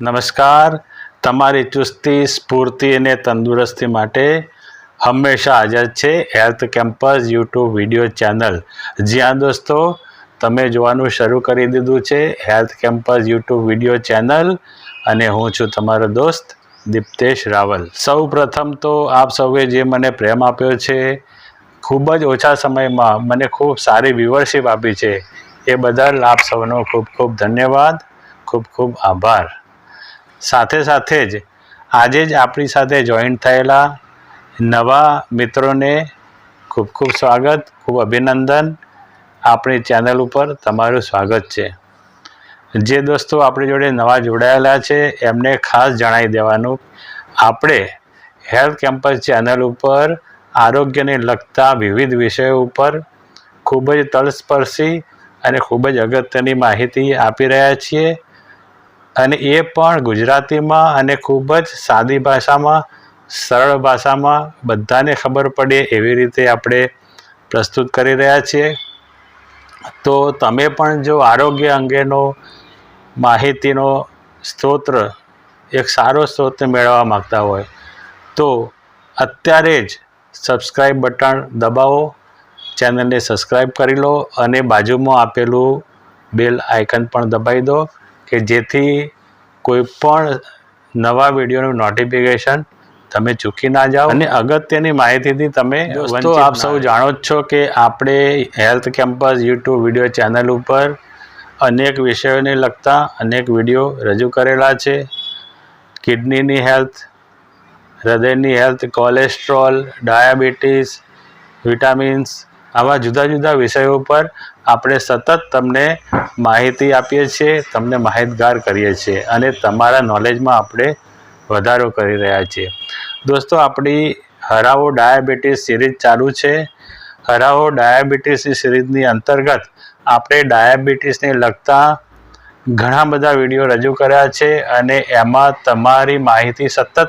નમસ્કાર. તમારી ચુસ્તી, સ્ફૂર્તિ અને તંદુરસ્તી માટે હંમેશા હાજર છે health campus YouTube video channel. જ્યાં દોસ્તો તમે જોવાનું શરૂ કરી દીધું છે health campus YouTube video channel, અને હું છું તમારો દોસ્ત દીપ્તેશ રાવલ. સૌ પ્રથમ તો આપ સૌએ જે મને પ્રેમ આપ્યો છે, ખૂબ જ ઓછા સમયમાં મને ખૂબ સારી વ્યુઅરશિપ આપી છે, એ બદલ આપ સૌનો ખૂબ ખૂબ ધન્યવાદ, ખૂબ ખૂબ આભાર. સાથે સાથે જ આજે જ આપણી સાથે જોઈન્ટ થયેલા નવા મિત્રોને ખૂબ ખૂબ સ્વાગત, ખૂબ અભિનંદન. આપણી ચેનલ ઉપર તમારું સ્વાગત છે. જે દોસ્તો આપણી જોડે નવા જોડાયેલા છે એમને ખાસ જણાવી દેવાનું, આપણે હેલ્થ કેમ્પસ ચેનલ ઉપર આરોગ્યને લગતા વિવિધ વિષયો ઉપર ખૂબ જ તલસ્પર્શી અને ખૂબ જ અગત્યની માહિતી આપી રહ્યા છીએ, અને એ પણ ગુજરાતીમાં અને ખૂબ જ સાદી ભાષામાં, સરળ ભાષામાં બધાને ખબર પડે એવી રીતે આપણે પ્રસ્તુત કરી રહ્યા છીએ. તો તમે પણ જો આરોગ્ય અંગેનો માહિતીનો સ્ત્રોત, એક સારો સ્ત્રોત મેળવવા માગતા હોય તો અત્યારે જ સબસ્ક્રાઈબ બટન દબાવો, ચેનલને સબસ્ક્રાઈબ કરી લો અને બાજુમાં આપેલું બેલ આઇકન પણ દબાવી દો કે જેથી કોઈ પણ નવા વિડીયોનું નોટિફિકેશન તમે ચૂકી ના જાઓ અને અગત્યની માહિતીથી તમે દોસ્તો આપ સૌ જાણો જ છો કે આપણે health campus YouTube video channel ઉપર અનેક વિષયોને લગતા અનેક વિડીયો રજૂ કરેલા છે. કિડનીની હેલ્થ, હૃદયની હેલ્થ, કોલેસ્ટ્રોલ, ડાયાબિટીસ, વિટામિન્સ, આવા જુદા જુદા વિષયો પર આપણે સતત તમને માહિતી આપીએ છીએ, તમને માહિતગાર કરીએ છીએ અને તમારા નોલેજમાં આપણે વધારો કરી રહ્યા છીએ. દોસ્તો આપણી હરાવો ડાયાબિટીસ સિરીઝ ચાલુ છે. હરાવો ડાયાબિટીસની સિરીઝની અંતર્ગત આપણે ડાયાબિટીસને લગતા ઘણા બધા વિડીયો રજૂ કર્યા છે, અને એમાં તમારી માહિતી સતત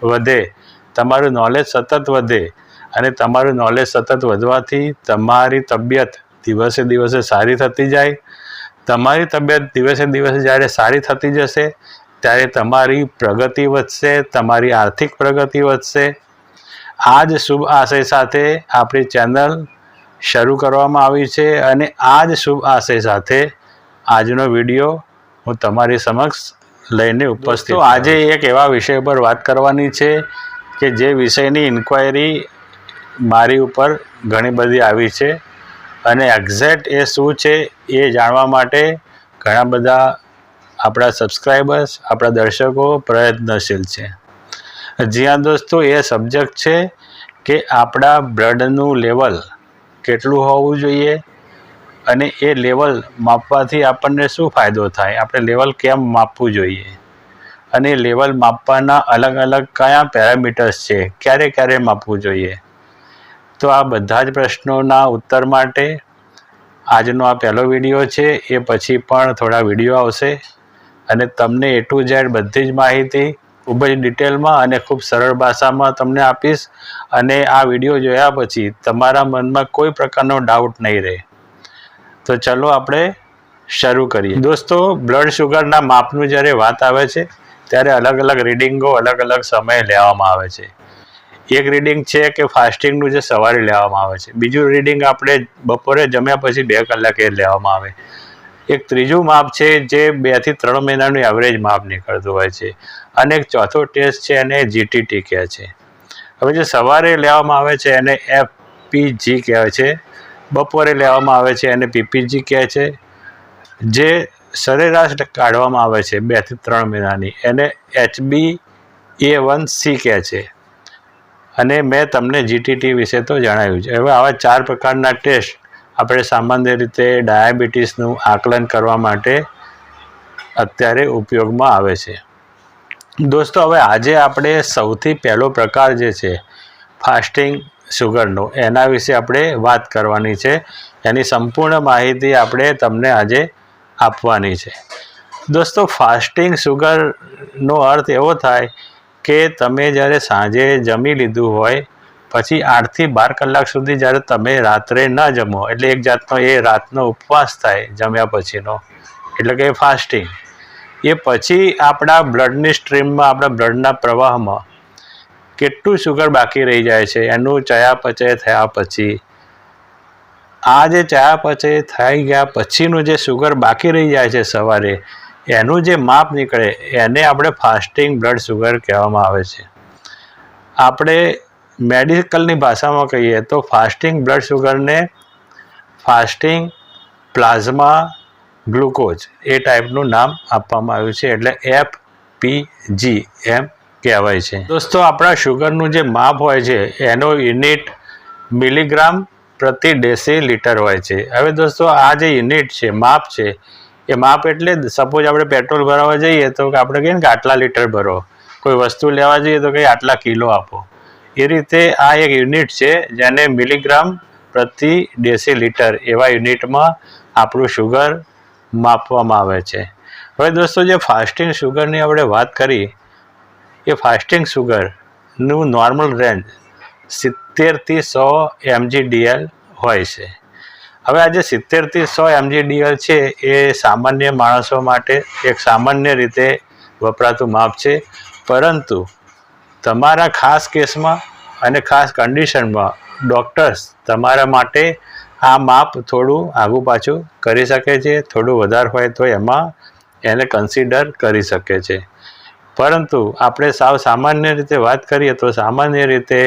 વધે, તમારું નોલેજ સતત વધે, અને તમારું નોલેજ સતત વધવાથી તમારી તબિયત દિવસે દિવસે સારી થતી જાય. તમારી તબિયત દિવસે દિવસે જ્યારે સારી થતી જશે ત્યારે તમારી પ્રગતિ વધશે, તમારી આર્થિક પ્રગતિ વધશે. આ જ શુભ આશય સાથે આપણી ચેનલ શરૂ કરવામાં આવી છે, અને આ જ શુભ આશય સાથે આજનો વિડીયો હું તમારી સમક્ષ લઈને ઉપસ્થિત. તો આજે એક એવા વિષય પર વાત કરવાની છે કે જે વિષયની ઇન્ક્વાયરી મારી ઉપર ઘણી બધી આવી છે, અને એક્ઝેક્ટ એ શું છે એ જાણવા માટે ઘણા બધા આપણા સબસ્ક્રાઈબર્સ, આપણા દર્શકો પ્રયત્નશીલ છે. જ્યાં દોસ્તો એ સબ્જેક્ટ છે કે આપણા બ્લડનું લેવલ કેટલું હોવું જોઈએ, અને એ લેવલ માપવાથી આપણને શું ફાયદો થાય, આપણે લેવલ કેમ માપવું જોઈએ, અને લેવલ માપવાના અલગ અલગ કયા પેરામીટર્સ છે, ક્યારે ક્યારે માપવું જોઈએ. તો આ બધા જ પ્રશ્નોના ઉત્તર માટે આજનો આ પહેલો વિડીયો છે. એ પછી પણ થોડા વિડીયો આવશે અને તમને A to Z બધી જ માહિતી ખૂબ જ ડિટેલમાં અને ખૂબ સરળ ભાષામાં તમને આપીશ, અને આ વિડીયો જોયા પછી તમારા મનમાં કોઈ પ્રકારનો ડાઉટ નહીં રહે. તો ચલો આપણે શરૂ કરીએ. દોસ્તો બ્લડ શુગરના માપનું જ્યારે વાત આવે છે ત્યારે અલગ અલગ રીડિંગો અલગ અલગ સમયે લેવામાં આવે છે. એક રીડિંગ છે કે ફાસ્ટિંગનું જે સવારે લેવામાં આવે છે, બીજું રીડિંગ આપણે બપોરે જમ્યા પછી 2 કલાકે લેવામાં આવે. એક ત્રીજું માપ છે જે 2 થી 3 મહિનાનું એવરેજ માપ નીકળતું હોય છે, અને એક ચોથો ટેસ્ટ છે એને GTT કહે છે. હવે જે સવારે લેવામાં આવે છે એને FPG કહે છે, બપોરે લેવામાં આવે છે એને PPG કહે છે, જે સરેરાશ કાઢવામાં આવે છે 2 થી 3 મહિનાની એને HbA1c કહે છે, અને મેં તમને GTT વિશે તો જણાવ્યું છે. હવે આવા 4 પ્રકારના ટેસ્ટ આપણે સામાન્ય રીતે ડાયાબિટીસનું આકલન કરવા માટે અત્યારે ઉપયોગમાં આવે છે. દોસ્તો હવે આજે આપણે સૌથી પહેલો પ્રકાર જે છે ફાસ્ટિંગ શુગરનો, એના વિશે આપણે વાત કરવાની છે. એની સંપૂર્ણ માહિતી આપણે તમને આજે આપવાની છે. દોસ્તો ફાસ્ટિંગ શુગરનો અર્થ એવો થાય કે તમે જ્યારે સાંજે જમી લીધું હોય પછી 8 થી 12 કલાક સુધી જ્યારે તમે રાત્રે ન જમો, એટલે એક જાતનો એ રાતનો ઉપવાસ થાય જમ્યા પછીનો, એટલે કે ફાસ્ટિંગ. એ પછી આપણા બ્લડની સ્ટ્રીમમાં, આપણા બ્લડના પ્રવાહમાં કેટલું શુગર બાકી રહી જાય છે એનું ચયાપચય થયા પછી, આ જે ચયાપચય થઈ ગયા પછીનું જે શુગર બાકી રહી જાય છે સવારે, એનું જે માપ નીકળે એને આપણે ફાસ્ટિંગ બ્લડ શુગર કહેવામાં આવે છે. આપણે મેડિકલની ભાષામાં કહીએ તો ફાસ્ટિંગ બ્લડ શુગરને ફાસ્ટિંગ પ્લાઝમા ગ્લુકોઝ એ ટાઈપનું નામ આપવામાં આવ્યું છે, એટલે FPG એમ કહેવાય છે. દોસ્તો, આપણા શુગરનું જે માપ હોય છે એનો યુનિટ મિલીગ્રામ પ્રતિ ડેસીલીટર હોય છે. હવે દોસ્તો, આ જે યુનિટ છે, માપ છે, એ માપ એટલે સપોઝ આપણે પેટ્રોલ ભરાવા જઈએ તો આપણે કહીએ ને કે આટલા લીટર ભરો, કોઈ વસ્તુ લેવા જઈએ તો કંઈ આટલા કિલો આપો. એ રીતે આ એક યુનિટ છે જેને મિલીગ્રામ પ્રતિ ડેસીલીટર એવા યુનિટમાં આપણું શુગર માપવામાં આવે છે. હવે દોસ્તો, જે ફાસ્ટિંગ શુગરની આપણે વાત કરી, એ ફાસ્ટિંગ શુગરનું નોર્મલ રેન્જ 70 થી 100 mg/dl હોય છે. હવે આ જે 70 થી 100 mg/dl છે એ સામાન્ય માણસો માટે એક સામાન્ય રીતે વપરાતું માપ છે, પરંતુ તમારા ખાસ કેસમાં અને ખાસ કન્ડિશનમાં ડૉક્ટર્સ તમારા માટે આ માપ થોડું આગું પાછું કરી શકે છે, થોડું વધારે હોય તો એમાં એને કન્સિડર કરી શકે છે. પરંતુ આપણે સાવ સામાન્ય રીતે વાત કરીએ તો સામાન્ય રીતે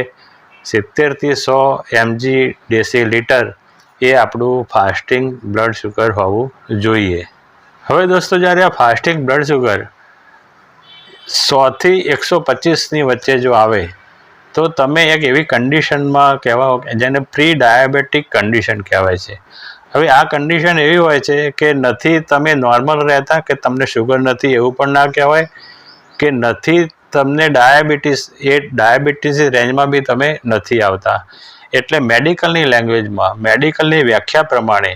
70 થી 100 mg/dl એ આપણું ફાસ્ટિંગ બ્લડ શુગર હોવું જોઈએ. હવે દોસ્તો, જ્યારે આ ફાસ્ટિંગ બ્લડ શુગર 100 થી 125ની વચ્ચે જો આવે તો તમે એક એવી કન્ડિશનમાં કહેવાઓ જેને પ્રી ડાયાબિટીક કન્ડિશન કહેવાય છે. હવે આ કન્ડિશન એવી હોય છે કે નથી તમે નોર્મલ રહેતા કે તમને શુગર નથી એવું પણ ના કહેવાય, કે નથી તમને ડાયાબિટીસ, એ ડાયાબિટીસની રેન્જમાં બી તમે નથી આવતા. એટલે મેડિકલની લેંગ્વેજમાં, મેડિકલની વ્યાખ્યા પ્રમાણે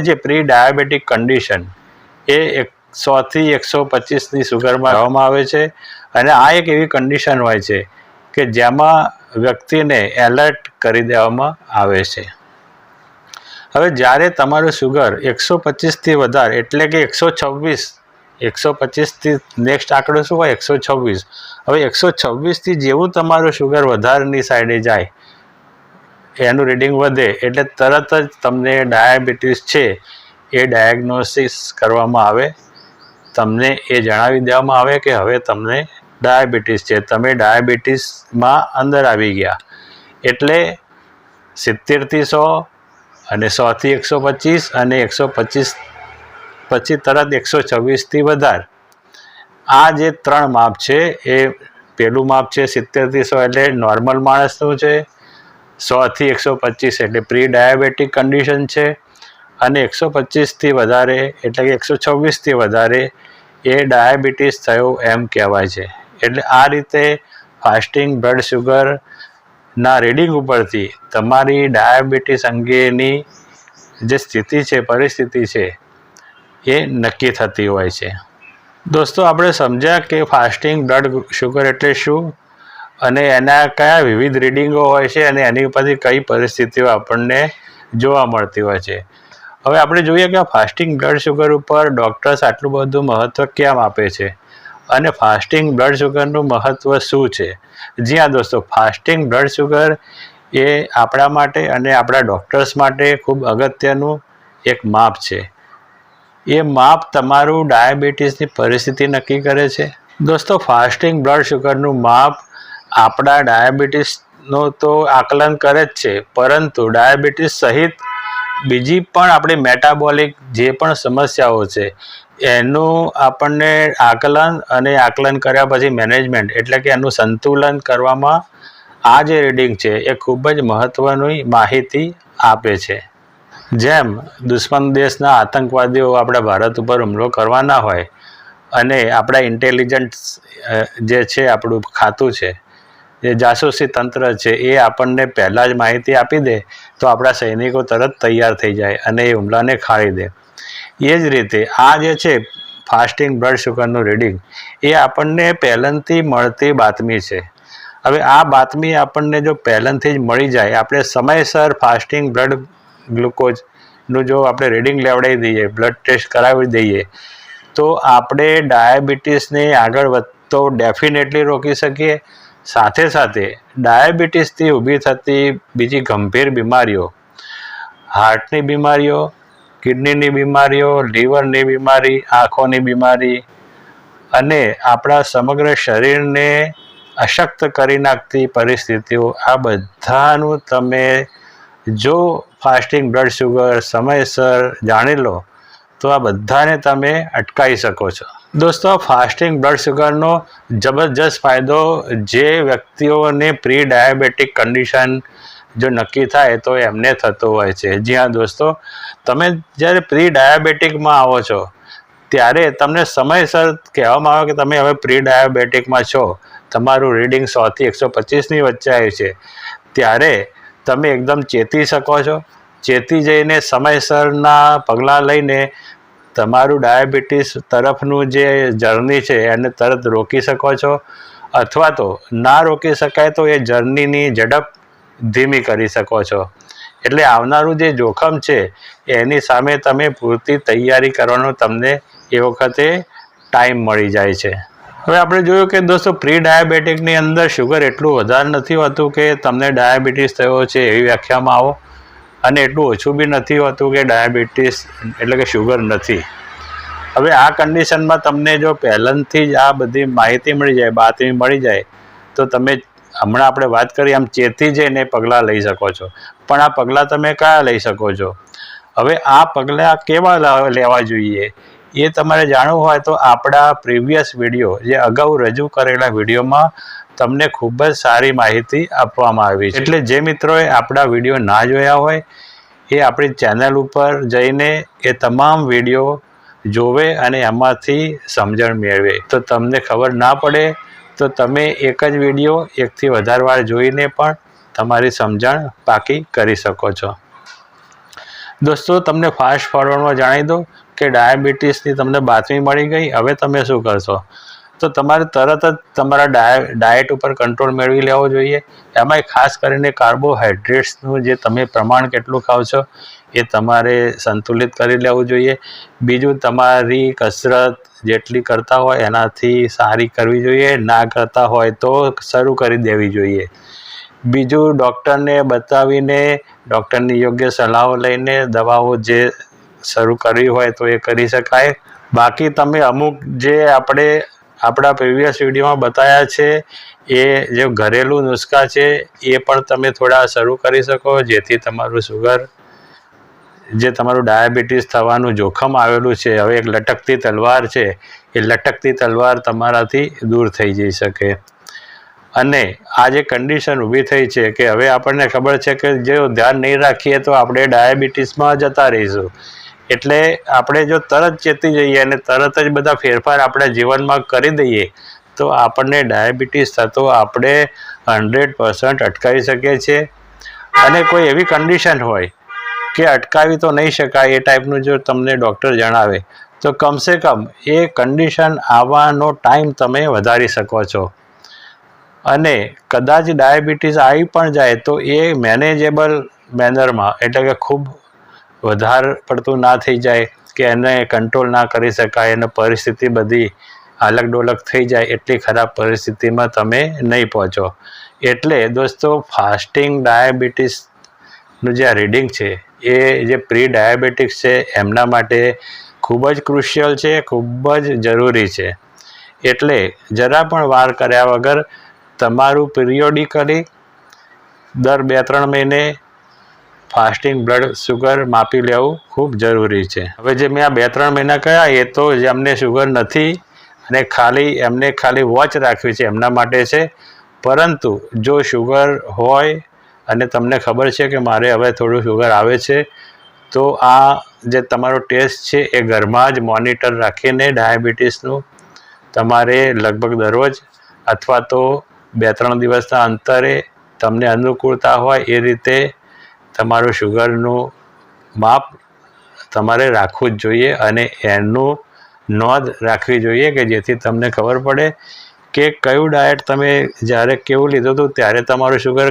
જે પ્રી ડાયાબિટીક કન્ડિશન એ 100 થી 125ની શુગરમાં કહેવામાં આવે છે. અને આ એક એવી કન્ડિશન હોય છે કે જેમાં વ્યક્તિને એલર્ટ કરી દેવામાં આવે છે. હવે જ્યારે તમારું શુગર 125થી વધારે એટલે કે 126, 125થી નેક્સ્ટ આંકડો શું હોય? 126. હવે 126થી જેવું તમારું શુગર વધારેની સાઈડે જાય, એનું રીડિંગ વધે એટલે તરત જ તમને ડાયાબિટીસ છે એ ડાયગ્નોસિસ કરવામાં આવે, તમને એ જણાવી દેવામાં આવે કે હવે તમને ડાયાબિટીસ છે, તમે ડાયાબિટીસમાં અંદર આવી ગયા. એટલે 70 થી 100 અને 100 થી 125 અને 125 પછી તરત 126થી વધારે, આ જે ત્રણ માપ છે એ પહેલું માપ છે 70 થી 100 એટલે નોર્મલ માણસનું છે, 100 થી 125 એટલે પ્રી ડાયાબિટીક કન્ડિશન છે, અને 125થી વધારે એટલે કે 126થી વધારે એ ડાયાબિટીસ થયો એમ કહેવાય છે. એટલે આ રીતે ફાસ્ટિંગ બ્લડ શુગરના રીડિંગ ઉપરથી તમારી ડાયાબિટીસ અંગેની જે સ્થિતિ છે, પરિસ્થિતિ છે, એ નક્કી થતી હોય છે. દોસ્તો, આપણે સમજ્યા કે ફાસ્ટિંગ બ્લડ શુગર એટલે શું અને એના કયા વિવિધ રીડિંગો હોય છે અને એની ઉપરથી કઈ પરિસ્થિતિઓ આપણને જોવા મળતી હોય છે. હવે આપણે જોઈએ કે ફાસ્ટિંગ બ્લડ શુગર ઉપર ડૉક્ટર્સ આટલું બધું મહત્ત્વ કેમ આપે છે અને ફાસ્ટિંગ બ્લડ શુગરનું મહત્ત્વ શું છે. જી હા દોસ્તો, ફાસ્ટિંગ બ્લડ શુગર એ આપણા માટે અને આપણા ડૉક્ટર્સ માટે ખૂબ અગત્યનું એક માપ છે. એ માપ તમારું ડાયાબિટીસની પરિસ્થિતિ નક્કી કરે છે. દોસ્તો, ફાસ્ટિંગ બ્લડ શુગરનું માપ આપણા ડાયાબિટીસનો તો આકલન કરે જ છે, પરંતુ ડાયાબિટીસ સહિત બીજી પણ આપણી મેટાબોલિક જે પણ સમસ્યાઓ છે એનું આપણને આકલન કર્યા પછી મેનેજમેન્ટ એટલે કે એનું સંતુલન કરવામાં આ જે રીડિંગ છે એ ખૂબ જ મહત્ત્વની માહિતી આપે છે. જેમ દુશ્મન દેશના આતંકવાદીઓ આપણા ભારત ઉપર હુમલો કરવાના હોય અને આપણા ઇન્ટેલિજન્સ જે છે, આપણું ખાતું છે, જે જાસૂસી તંત્ર છે, એ આપણને પહેલાં જ માહિતી આપી દે તો આપણા સૈનિકો તરત તૈયાર થઈ જાય અને એ હુમલાને ખાળી દે. એ જ રીતે આ જે છે ફાસ્ટિંગ બ્લડ શુગરનું રીડિંગ એ આપણને પહેલાંથી મળતી બાતમી છે. હવે આ બાતમી આપણને જો પહેલાંથી જ મળી જાય, આપણે સમયસર ફાસ્ટિંગ બ્લડ ગ્લુકોઝનું જો આપણે રીડિંગ લેવડાવી દઈએ, બ્લડ ટેસ્ટ કરાવી દઈએ, તો આપણે ડાયાબિટીસને આગળ વધતો ડેફિનેટલી રોકી શકીએ. સાથે સાથે ડાયાબિટીસથી ઊભી થતી બીજી ગંભીર બીમારીઓ, હાર્ટની બીમારીઓ, કિડનીની બીમારીઓ, લીવરની બીમારી, આંખોની બીમારી અને આપણા સમગ્ર શરીરને અશક્ત કરી નાખતી પરિસ્થિતિઓ, આ બધાનું તમે જો ફાસ્ટિંગ બ્લડ શુગર સમયસર જાણી લો તો આ બધાને તમે અટકાવી શકો છો. દોસ્તો, ફાસ્ટિંગ બ્લડ શુગરનો જબરજસ્ત ફાયદો જે વ્યક્તિઓને પ્રી ડાયાબિટીક કન્ડિશન જો નક્કી થાય તો એમને થતો હોય છે. જી હા દોસ્તો, તમે જ્યારે પ્રી ડાયાબિટીકમાં આવો છો ત્યારે તમને સમયસર કહેવામાં આવે કે તમે હવે પ્રી ડાયાબિટીકમાં છો, તમારું રીડિંગ 100 થી 125ની વચ્ચે આવ્યું છે, ત્યારે તમે એકદમ ચેતી શકો છો. ચેતી જઈને સમયસરના પગલાં લઈને તમારું ડાયાબિટીસ તરફનું જે જર્ની છે એને તરત રોકી શકો છો, અથવા તો ના રોકી શકાય તો એ જર્નીની ઝડપ ધીમી કરી શકો છો. એટલે આવનારું જે જોખમ છે એની સામે તમે પૂરતી તૈયારી કરવાનો તમને એ વખતે ટાઈમ મળી જાય છે. હવે આપણે જોયું કે દોસ્તો, પ્રી ડાયાબિટીકની અંદર શુગર એટલું વધારે નથી હોતું કે તમને ડાયાબિટીસ થયો છે એવી વ્યાખ્યામાં આવો, અને એટલું ઓછું બી નથી હોતું કે ડાયાબિટીસ એટલે કે શુગર નથી. હવે આ કન્ડિશનમાં તમને જો પહેલાંથી જ આ બધી માહિતી મળી જાય, બાતમી મળી જાય, તો તમે હમણાં આપણે વાત કરી આમ ચેતી જઈને પગલાં લઈ શકો છો. પણ આ પગલાં તમે કયા લઈ શકો છો? હવે આ પગલાં કેવા લેવા જોઈએ એ તમારે જાણવું હોય તો આપણા પ્રીવિયસ વિડીયો, જે અગાઉ રજૂ કરેલા વિડીયોમાં તમને ખૂબ જ સારી માહિતી આપવામાં આવી છે. એટલે જે મિત્રોએ આપણા વિડીયો ના જોયા હોય એ આપણી ચેનલ ઉપર જઈને એ તમામ વિડીયો જોવે અને એમાંથી સમજણ મેળવે. તો તમને ખબર ના પડે તો તમે એક જ વિડીયો એકથી વધારે વાર જોઈને પણ તમારી સમજણ પાકી કરી શકો છો. દોસ્તો, તમને ફાસ્ટ ફોરવર્ડમાં જણાવી દઉં કે ડાયાબિટીસની તમને બાતમી મળી ગઈ. હવે તમે શું કરશો? તો તમારે તરત જ તમારા ડાયટ ઉપર કંટ્રોલ મેળવી લેવો જોઈએ. એમાંય ખાસ કરીને કાર્બોહાઈડ્રેટ્સનું જે તમે પ્રમાણ કેટલું ખાવ છો એ તમારે સંતુલિત કરી લેવું જોઈએ. બીજું, તમારી કસરત જેટલી કરતા હોય એનાથી સારી કરવી જોઈએ. ના કરતા હોય તો શરૂ કરી દેવી જોઈએ. બીજું, ડૉક્ટરને બતાવીને ડૉક્ટરની યોગ્ય સલાહો લઈને દવાઓ જે શરૂ કરવી હોય તો એ કરી શકાય. બાકી તમે અમુક જે આપણા પ્રીવિયસ વિડીયોમાં બતાવ્યા છે એ જે ઘરેલું નુસ્ખા છે એ પણ તમે થોડા શરૂ કરી શકો, જેથી તમારું શુગર, જે તમારું ડાયાબિટીસ થવાનું જોખમ આવેલું છે, હવે એક લટકતી તલવાર છે, એ લટકતી તલવાર તમારાથી દૂર થઈ જઈ શકે. અને આ જે કન્ડિશન ઊભી થઈ છે કે હવે આપણને ખબર છે કે જો ધ્યાન નહીં રાખીએ તો આપણે ડાયાબિટીસમાં જતા રહીશું. એટલે આપણે જો તરત ચેતી જઈએ અને તરત જ બધા ફેરફાર આપણા જીવનમાં કરી દઈએ તો આપણને ડાયાબિટીસ થતો આપણે 100% અટકાવી શકીએ છીએ. અને કોઈ એવી કન્ડિશન હોય કે અટકાવી તો નહીં શકાય એ ટાઈપનું જો તમને ડૉક્ટર જણાવે તો કમસે કમ એ કન્ડિશન આવવાનો ટાઈમ તમે વધારી શકો છો. અને કદાચ ડાયાબિટીસ આવી પણ જાય તો એ મેનેજેબલ મેનરમાં, એટલે કે ખૂબ વધારે પડતું ના થઈ જાય કે એને કંટ્રોલ ના કરી શકાય અને પરિસ્થિતિ બધી આલક ડોલક થઈ જાય એટલી ખરાબ પરિસ્થિતિમાં તમે નહીં પહોંચો. એટલે દોસ્તો, ફાસ્ટિંગ ડાયાબિટીસનું જે આ રીડિંગ છે એ જે પ્રી ડાયાબિટીક્સ છે એમના માટે ખૂબ જ ક્રુશિયલ છે, ખૂબ જ જરૂરી છે. એટલે જરા પણ વાર કર્યા વગર તમારું પિરિયોડિકલી દર 2-3 મહિને ફાસ્ટિંગ બ્લડ શુગર માપી લેવું ખૂબ જરૂરી છે. હવે જે મેં આ 2-3 મહિના કહ્યા એ તો જેમને શુગર નથી અને એમને ખાલી વોચ રાખવી છે એમના માટે છે. પરંતુ જો શુગર હોય અને તમને ખબર છે કે મારે હવે થોડું શુગર આવે છે, તો આ જે તમારો ટેસ્ટ છે એ ઘરમાં જ મોનિટર રાખીને ડાયાબિટીસનું તમારે લગભગ દરરોજ અથવા તો 2-3 દિવસના અંતરે તમને અનુકૂળતા હોય એ રીતે તમારું શુગરનું માપ તમારે રાખવું જ જોઈએ અને એનું નોંધ રાખવી જોઈએ કે જેથી તમને ખબર પડે કે કયું ડાયટ તમે જ્યારે કેવું લીધું હતું ત્યારે તમારું શુગર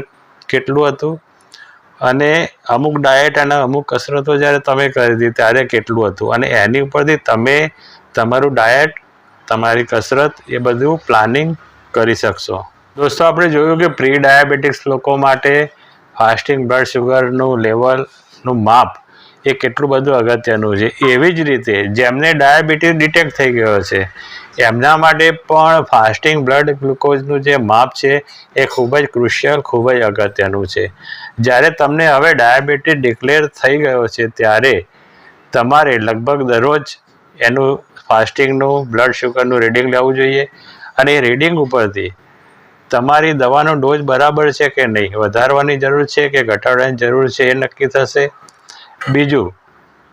કેટલું હતું અને અમુક ડાયટ અને અમુક કસરતો જ્યારે તમે કરી હતી ત્યારે કેટલું હતું, અને એની ઉપરથી તમે તમારું ડાયટ, તમારી કસરત એ બધું પ્લાનિંગ કરી શકશો. દોસ્તો, આપણે જોયું કે પ્રી ડાયાબિટીસ લોકો માટે ફાસ્ટિંગ બ્લડ શુગરનું લેવલનું માપ એ કેટલું બધું અગત્યનું છે. એવી જ રીતે જેમને ડાયાબિટીસ ડિટેક્ટ થઈ ગયો છે એમના માટે પણ ફાસ્ટિંગ બ્લડ ગ્લુકોઝનું જે માપ છે એ ખૂબ જ ક્રુશિયલ, ખૂબ જ અગત્યનું છે. જ્યારે તમને હવે ડાયાબિટીસ ડિક્લેર થઈ ગયો છે ત્યારે તમારે લગભગ દરરોજ એનું ફાસ્ટિંગનું બ્લડ શુગરનું રીડિંગ લેવું જોઈએ, અને એ રીડિંગ ઉપરથી તમારી દવાનો ડોઝ બરાબર છે કે નહીં, વધારવાની જરૂર છે કે ઘટાડવાની જરૂર છે એ નક્કી થશે. બીજું,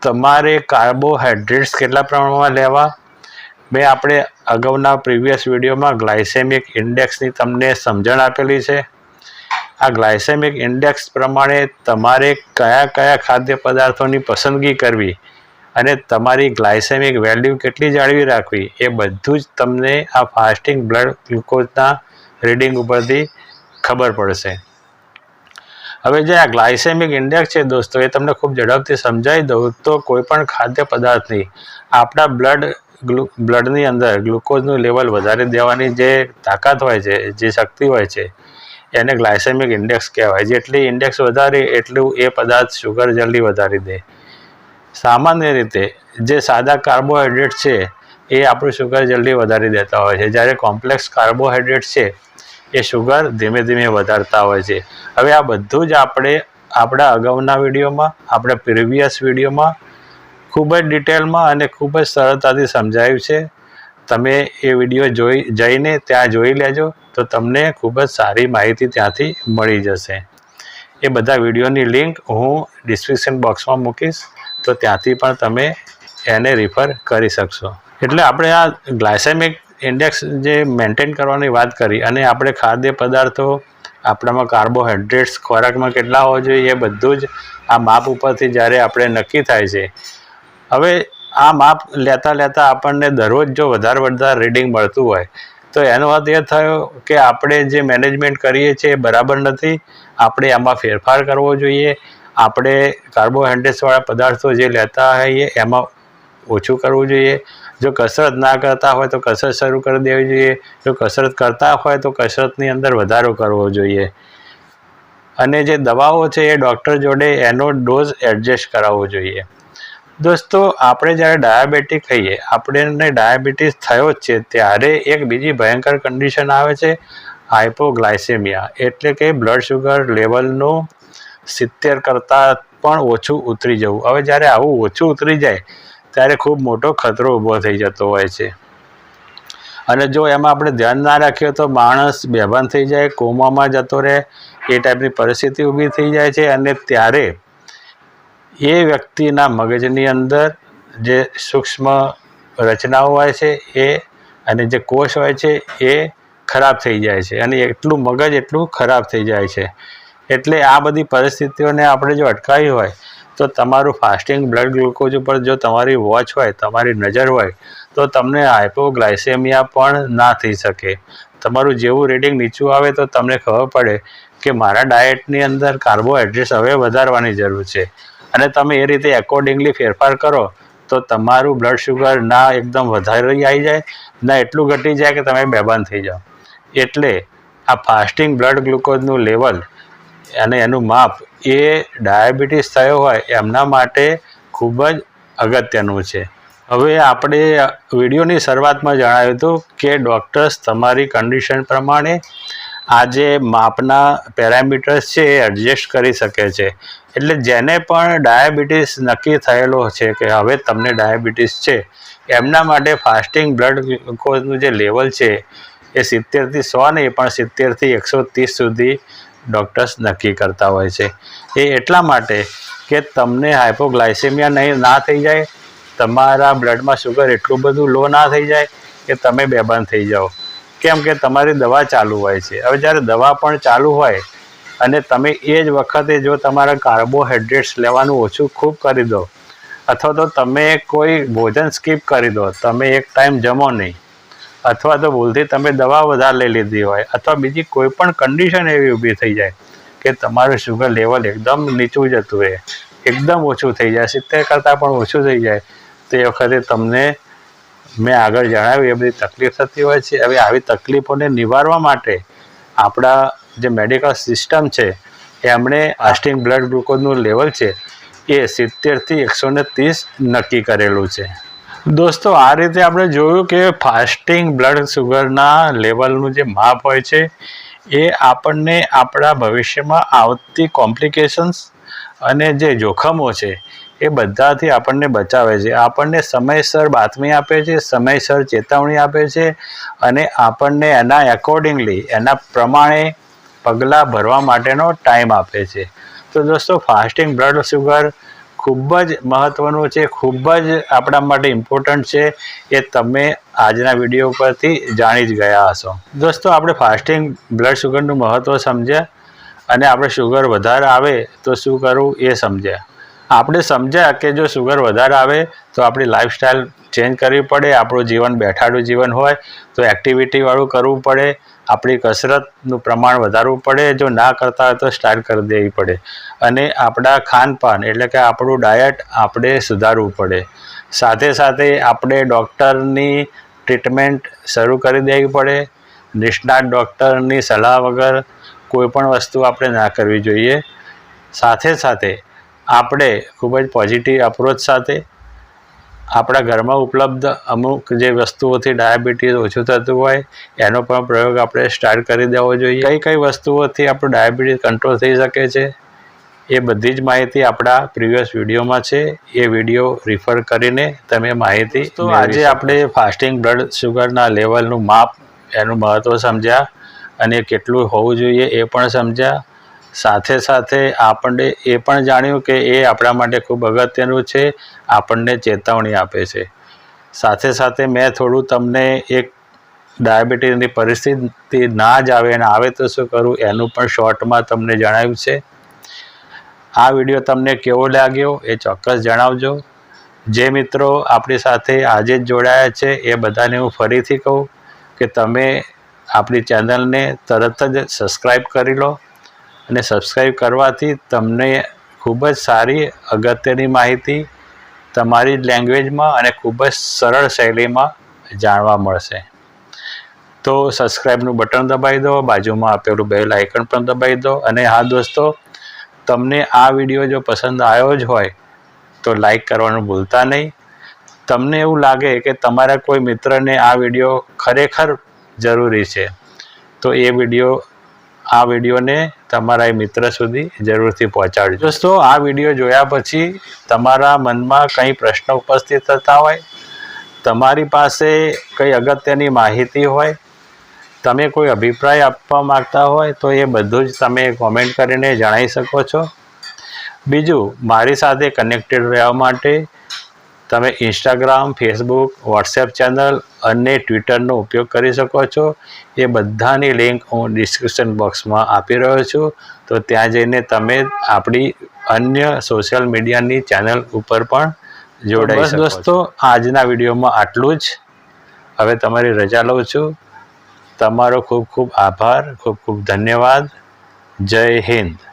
તમારે કાર્બોહાઈડ્રેટ્સ કેટલા પ્રમાણમાં લેવા. મેં આપણે અગાઉના પ્રીવિયસ વિડીયોમાં ગ્લાયસેમિક ઇન્ડેક્સની તમને સમજણ આપેલી છે. આ ગ્લાયસેમિક ઇન્ડેક્સ પ્રમાણે તમારે કયા કયા ખાદ્ય પદાર્થોની પસંદગી કરવી અને તમારી ગ્લાયસેમિક વેલ્યુ કેટલી જાળવી રાખવી એ બધું જ તમને આ ફાસ્ટિંગ બ્લડ ગ્લુકોઝના રીડિંગ ઉપરથી ખબર પડશે. હવે જે આ ગ્લાયસેમિક ઇન્ડેક્સ છે દોસ્તો, એ તમને ખૂબ ઝડપથી સમજાવી દઉં તો કોઈ પણ ખાદ્ય પદાર્થની આપણા બ્લડની અંદર ગ્લુકોઝનું લેવલ વધારી દેવાની જે તાકાત હોય છે, જે શક્તિ હોય છે, એને ગ્લાયસેમિક ઇન્ડેક્સ કહેવાય. જેટલી ઇન્ડેક્સ વધારે એટલું એ પદાર્થ શુગર જલ્દી વધારી દે. સામાન્ય રીતે જે સાદા કાર્બોહાઈડ્રેટ છે એ આપણું શુગર જલ્દી વધારી દેતા હોય છે, જ્યારે કોમ્પ્લેક્સ કાર્બોહાઈડ્રેટ છે એ શુગર ધીમે ધીમે વધારતા હોય છે. હવે આ બધું જ આપણે આપણા અગાઉના વિડીયોમાં, આપણા પ્રીવિયસ વિડીયોમાં ખૂબ જ ડિટેલમાં અને ખૂબ જ સરળતાથી સમજાયું છે. તમે એ વિડીયો જઈને ત્યાં જોઈ લેજો તો તમને ખૂબ જ સારી માહિતી ત્યાંથી મળી જશે. એ બધા વિડીયોની લિંક હું ડિસ્ક્રિપ્શન બોક્સમાં મૂકીશ, તો ત્યાંથી પણ તમે એને રિફર કરી શકશો. એટલે આપણે આ ગ્લાયસેમિક ઇન્ડેક્સ જે મેન્ટેન કરવાની વાત કરી, અને આપણે ખાદ્ય પદાર્થો, આપણામાં કાર્બોહાઈડ્રેટ્સ ખોરાકમાં કેટલા હોવા જોઈએ એ બધું જ આ માપ ઉપરથી જ્યારે આપણે નક્કી થાય છે. હવે આ માપ લેતા લેતા આપણને દરરોજ જો વધારે રીડિંગ મળતું હોય તો એનો અર્થ એ થયો કે આપણે જે મેનેજમેન્ટ કરીએ છીએ એ બરાબર નથી. આપણે એમાં ફેરફાર કરવો જોઈએ. આપણે કાર્બોહાઈડ્રેટ્સવાળા પદાર્થો જે લેતા હોઈએ એમાં ઓછું કરવું જોઈએ. જો કસરત ના કરતા હોય તો કસરત શરૂ કરી દેવી જોઈએ. જો કસરત કરતા હોય તો કસરતની અંદર વધારો કરવો જોઈએ. અને જે દવાઓ છે એ ડૉક્ટર જોડે એનો ડોઝ એડજસ્ટ કરાવવો જોઈએ. દોસ્તો, આપણે જ્યારે ડાયાબિટીક કહીએ, આપણને ડાયાબિટીસ થયો જ છે ત્યારે એક બીજી ભયંકર કન્ડિશન આવે છે, હાઇપોગ્લાયસેમિયા, એટલે કે બ્લડ શુગર લેવલનું 70 કરતાં પણ ઓછું ઉતરી જવું. હવે જ્યારે આવું ઓછું ઉતરી જાય ત્યારે ખૂબ મોટો ખતરો ઊભો થઈ જતો હોય છે, અને જો એમાં આપણે ધ્યાન ના રાખીએ તો માણસ બેભાન થઈ જાય, કોમામાં જતો રહે, એ ટાઈપની પરિસ્થિતિ ઊભી થઈ જાય છે. અને ત્યારે એ વ્યક્તિના મગજની અંદર જે સૂક્ષ્મ રચનાઓ હોય છે એ અને જે કોષ હોય છે એ ખરાબ થઈ જાય છે, અને એટલું મગજ એટલું ખરાબ થઈ જાય છે. એટલે આ બધી પરિસ્થિતિઓને આપણે જો અટકાવી હોય તો તમારું ફાસ્ટિંગ બ્લડ ગ્લુકોઝ ઉપર જો તમારી વોચ હોય, તમારી નજર હોય, તો તમને હાઇપોગ્લાયસેમિયા પણ ના થઈ શકે. તમારું જેવું રીડિંગ નીચું આવે તો તમને ખબર પડે કે મારા ડાયટની અંદર કાર્બોહાઈડ્રેટ્સ હવે વધારવાની જરૂર છે, અને તમે એ રીતે એકોર્ડિંગલી ફેરફાર કરો તો તમારું બ્લડ શુગર ના એકદમ વધારે આવી જાય, ના એટલું ઘટી જાય કે તમે બેભાન થઈ જાઓ. એટલે આ ફાસ્ટિંગ બ્લડ ગ્લુકોઝનું લેવલ અને એનું માપ એ ડાયાબિટીસ થયો હોય એમના માટે ખૂબ જ અગત્યનું છે. હવે આપણે વિડીયોની શરૂઆતમાં જણાવ્યું હતું કે ડૉક્ટર્સ તમારી કન્ડિશન પ્રમાણે આ જે માપના પેરામીટર્સ છે એ એડજસ્ટ કરી શકે છે. એટલે જેને પણ ડાયાબિટીસ નક્કી થયેલો છે કે હવે તમને ડાયાબિટીસ છે, એમના માટે ફાસ્ટિંગ બ્લડ ગ્લુકોઝનું જે લેવલ છે એ 70થી 100 નહીં પણ 70થી 130 સુધી ડૉક્ટર્સ નક્કી કરતા હોય છે. એ એટલા માટે કે તમને હાઇપોગ્લાયસેમિયા ના થઈ જાય, તમારા બ્લડમાં શુગર એટલું બધું લો ના થઈ જાય કે તમે બેભાન થઈ જાઓ. કેમ કે તમારી દવા ચાલુ હોય છે. હવે જ્યારે દવા પણ ચાલુ હોય અને તમે એ જ વખતે જો તમારા કાર્બોહાઈડ્રેટ્સ લેવાનું ઓછું ખૂબ કરી દો, અથવા તો તમે કોઈ ભોજન સ્કીપ કરી દો, તમે એક ટાઈમ જમો નહીં, અથવા તો ભૂલથી તમે દવા વધારે લઈ લીધી હોય, અથવા બીજી કોઈ પણ કન્ડિશન એવી ઊભી થઈ જાય કે તમારું શુગર લેવલ એકદમ નીચું જતું રહે, એકદમ ઓછું થઈ જાય, 70 કરતાં પણ ઓછું થઈ જાય, તો એ વખતે તમને મેં આગળ જણાવ્યું એ બધી તકલીફ થતી હોય છે. હવે આવી તકલીફોને નિવારવા માટે આપણા જે મેડિકલ સિસ્ટમ છે એમણે ફાસ્ટિંગ બ્લડ ગ્લુકોઝનું લેવલ છે એ 70થી 130 નક્કી કરેલું છે. દોસ્તો, આ રીતે આપણે જોયું કે ફાસ્ટિંગ બ્લડ સુગરના લેવલનું જે માપ હોય છે એ આપણને આપણા ભવિષ્યમાં આવતી કોમ્પ્લિકેશન્સ અને જે જોખમો છે એ બધાથી આપણને બચાવે છે. આપણને સમયસર બાતમી આપે છે, સમયસર ચેતવણી આપે છે અને આપણને એના એકોર્ડિંગલી એના પ્રમાણે પગલાં ભરવા માટેનો ટાઈમ આપે છે. તો દોસ્તો, ફાસ્ટિંગ બ્લડ સુગર ખૂબ જ મહત્ત્વનું છે, ખૂબ જ આપણા માટે ઇમ્પોર્ટન્ટ છે. એ તમે આજના વિડીયો પરથી જાણી જ ગયા હશો. દોસ્તો, આપણે ફાસ્ટિંગ બ્લડ સુગરનું મહત્ત્વ સમજ્યા અને આપણે શુગર વધારે આવે તો શું કરવું એ સમજ્યા. આપણે સમજ્યા કે જો શુગર વધારે આવે તો આપણી લાઈફસ્ટાઈલ ચેન્જ કરવી પડે, આપણું જીવન બેઠાડું જીવન હોય તો એક્ટિવિટીવાળું કરવું પડે, આપણી કસરતનું પ્રમાણ વધારવું પડે, જો ના કરતા હોય તો સ્ટાર્ટ કરી દેવી પડે અને આપણા ખાનપાન એટલે કે આપણું ડાયટ આપણે સુધારવું પડે. સાથે સાથે આપણે ડૉક્ટરની ટ્રીટમેન્ટ શરૂ કરી દેવી પડે. નિષ્ણાત ડૉક્ટરની સલાહ વગર કોઈપણ વસ્તુ આપણે ના કરવી જોઈએ. સાથે સાથે આપણે ખૂબ જ પોઝિટિવ અપ્રોચ સાથે આપણા ઘરમાં ઉપલબ્ધ અમુક જે વસ્તુઓથી ડાયાબિટીસ ઓછું થતું હોય એનો પણ પ્રયોગ આપણે સ્ટાર્ટ કરી દેવો જોઈએ. કઈ કઈ વસ્તુઓથી આપણું ડાયાબિટીસ કંટ્રોલ થઈ શકે છે એ બધી જ માહિતી આપણા પ્રીવિયસ વિડીયોમાં છે. એ વિડીયો રિફર કરીને તમે માહિતી તો આજે આપણે ફાસ્ટિંગ બ્લડ સુગરના લેવલનું માપ એનું મહત્ત્વ સમજ્યા અને કેટલું હોવું જોઈએ એ પણ સમજ્યા. સાથે સાથે આપણને એ પણ જાણ્યું કે એ આપણા માટે ખૂબ અગત્યનું છે, આપણને ચેતવણી આપે છે. સાથે સાથે મેં થોડું તમને એક ડાયાબિટીસની પરિસ્થિતિ ના જ આવે અને આવે તો શું કરવું એનું પણ શોર્ટમાં તમને જણાવ્યું છે. આ વિડીયો તમને કેવો લાગ્યો એ ચોક્કસ જણાવજો. જે મિત્રો આપણી સાથે આજે જ જોડાયા છે એ બધાને હું ફરીથી કહું કે તમે આપણી ચેનલને તરત જ સબસ્ક્રાઈબ કરી લો અને સબસ્ક્રાઈબ કરવાથી તમને ખૂબ જ સારી અગત્યની માહિતી તમારી જ લેંગ્વેજમાં અને ખૂબ જ સરળ શૈલીમાં જાણવા મળશે. તો સબસ્ક્રાઈબનું બટન દબાવી દો, બાજુમાં આપેલું બેલ આઇકન પણ દબાવી દો. અને હા દોસ્તો, તમને આ વિડીયો જો પસંદ આવ્યો જ હોય તો લાઈક કરવાનું ભૂલતા નહીં. તમને એવું લાગે કે તમારા કોઈ મિત્રને આ વિડીયો ખરેખર જરૂરી છે તો એ વિડીયોને તમારા એ મિત્ર સુધી જરૂરથી પહોંચાડજો. દોસ્તો, આ વિડીયો જોયા પછી તમારા મનમાં કંઈ પ્રશ્ન ઉપસ્થિત થતા હોય, તમારી પાસે કંઈ અગત્યની માહિતી હોય, તમે કોઈ અભિપ્રાય આપવા માગતા હોય તો એ બધું જ તમે કોમેન્ટ કરીને જણાવી શકો છો. બીજું, મારી સાથે કનેક્ટેડ રહેવા માટે તમે ઇન્સ્ટાગ્રામ, ફેસબુક, વોટ્સએપ ચેનલ અને ટ્વિટરનો ઉપયોગ કરી શકો છો. એ બધાની લિંક હું ડિસ્ક્રિપ્શન બોક્સમાં આપી રહ્યો છું. તો ત્યાં જઈને તમે આપણી અન્ય સોશિયલ મીડિયાની ચેનલ ઉપર પણ જોડાઈ શકો છો. દોસ્તો, આજના વિડીયોમાં આટલું જ. હવે તમારી રજા લઉં છું. તમારો ખૂબ ખૂબ આભાર, ખૂબ ખૂબ ધન્યવાદ. જય હિન્દ.